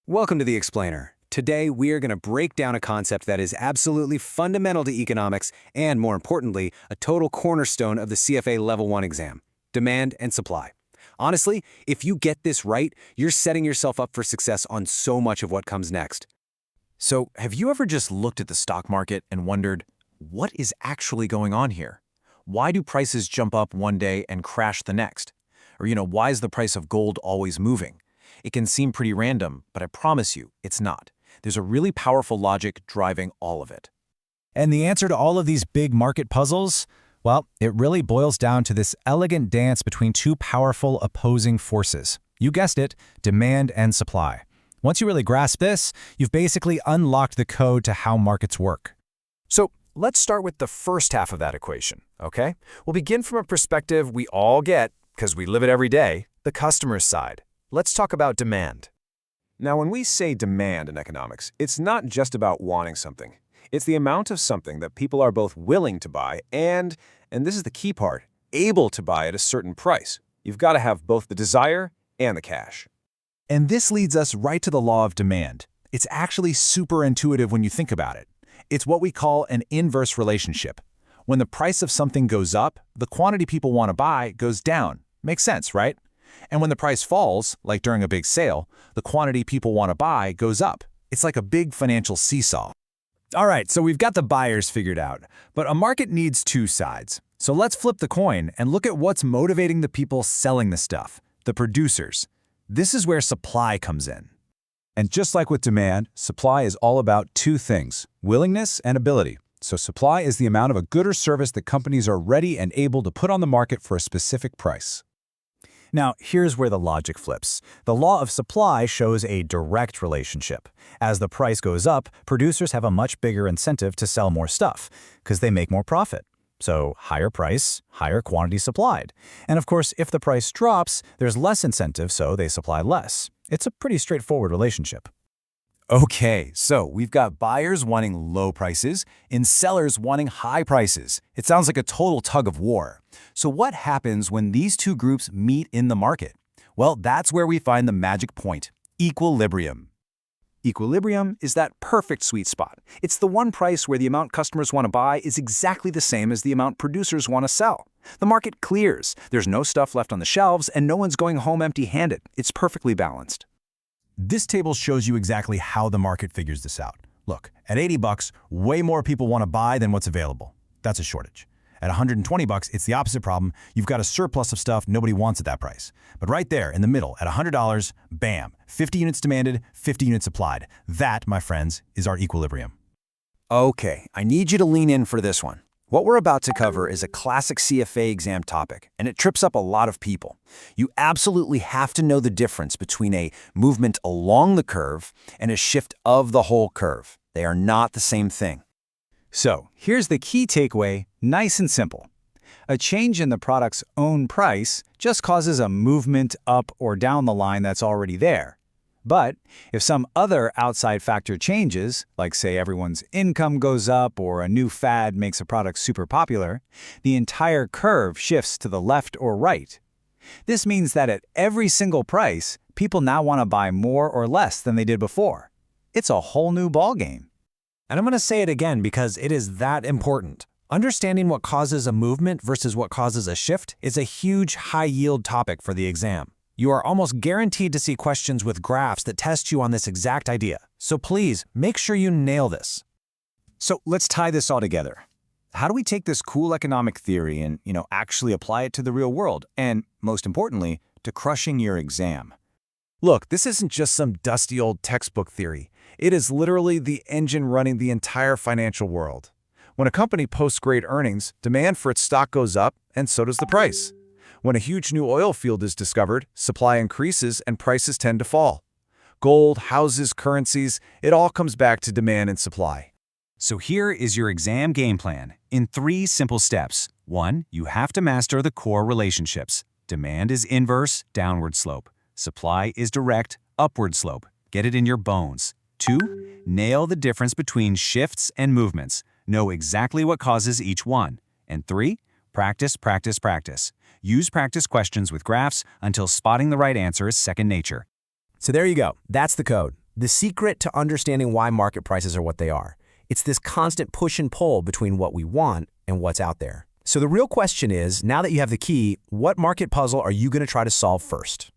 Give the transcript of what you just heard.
Welcome to The Explainer. Today, we are going to break down a concept that is absolutely fundamental to economics and, more importantly, a total cornerstone of the CFA Level 1 exam: demand and supply. Honestly, if you get this right, you're setting yourself up for success on so much of what comes next. So, have you ever just looked at the stock market and wondered, what is actually going on here? Why do prices jump up one day and crash the next? Or, why is the price of gold always moving? It can seem pretty random, but I promise you, it's not. There's a really powerful logic driving all of it. And the answer to all of these big market puzzles? Well, it really boils down to this elegant dance between two powerful opposing forces. You guessed it, demand and supply. Once you really grasp this, you've basically unlocked the code to how markets work. So, let's start with the first half of that equation, okay? We'll begin from a perspective we all get, because we live it every day, the customer's side. Let's talk about demand. Now, when we say demand in economics, it's not just about wanting something. It's the amount of something that people are both willing to buy and this is the key part, able to buy at a certain price. You've got to have both the desire and the cash. And this leads us right to the law of demand. It's actually super intuitive when you think about it. It's what we call an inverse relationship. When the price of something goes up, the quantity people want to buy goes down. Makes sense, right? And when the price falls, like during a big sale, the quantity people want to buy goes up. It's like a big financial seesaw. All right, so we've got the buyers figured out, but a market needs two sides. So let's flip the coin and look at what's motivating the people selling the stuff, the producers. This is where supply comes in. And just like with demand, supply is all about two things: willingness and ability. So supply is the amount of a good or service that companies are ready and able to put on the market for a specific price. Now, here's where the logic flips. The law of supply shows a direct relationship. As the price goes up, producers have a much bigger incentive to sell more stuff, because they make more profit. So higher price, higher quantity supplied. And of course, if the price drops, there's less incentive, so they supply less. It's a pretty straightforward relationship. Okay, so we've got buyers wanting low prices and sellers wanting high prices. It sounds like a total tug of war. So what happens when these two groups meet in the market? Well, that's where we find the magic point: equilibrium. Equilibrium is that perfect sweet spot. It's the one price where the amount customers want to buy is exactly the same as the amount producers want to sell. The market clears. There's no stuff left on the shelves, and no one's going home empty-handed. It's perfectly balanced. This table shows you exactly how the market figures this out. Look, at $80, way more people want to buy than what's available. That's a shortage. At $120, it's the opposite problem. You've got a surplus of stuff nobody wants at that price. But right there in the middle, at $100, bam, 50 units demanded, 50 units supplied. That, my friends, is our equilibrium. Okay, I need you to lean in for this one. What we're about to cover is a classic CFA exam topic, and it trips up a lot of people. You absolutely have to know the difference between a movement along the curve and a shift of the whole curve. They are not the same thing. So, here's the key takeaway, nice and simple. A change in the product's own price just causes a movement up or down the line that's already there. But if some other outside factor changes, like say everyone's income goes up or a new fad makes a product super popular, the entire curve shifts to the left or right. This means that at every single price, people now want to buy more or less than they did before. It's a whole new ballgame. And I'm going to say it again because it is that important. Understanding what causes a movement versus what causes a shift is a huge high-yield topic for the exam. You are almost guaranteed to see questions with graphs that test you on this exact idea. So please, make sure you nail this. So let's tie this all together. How do we take this cool economic theory and, actually apply it to the real world? And, most importantly, to crushing your exam? Look, this isn't just some dusty old textbook theory. It is literally the engine running the entire financial world. When a company posts great earnings, demand for its stock goes up, and so does the price. When a huge new oil field is discovered, supply increases and prices tend to fall. Gold, houses, currencies, it all comes back to demand and supply. So here is your exam game plan in 3 simple steps. 1, you have to master the core relationships. Demand is inverse, downward slope. Supply is direct, upward slope. Get it in your bones. 2, nail the difference between shifts and movements. Know exactly what causes each one. And 3, practice, practice, practice. Use practice questions with graphs until spotting the right answer is second nature. So there you go. That's the code. The secret to understanding why market prices are what they are. It's this constant push and pull between what we want and what's out there. So the real question is, now that you have the key, what market puzzle are you going to try to solve first?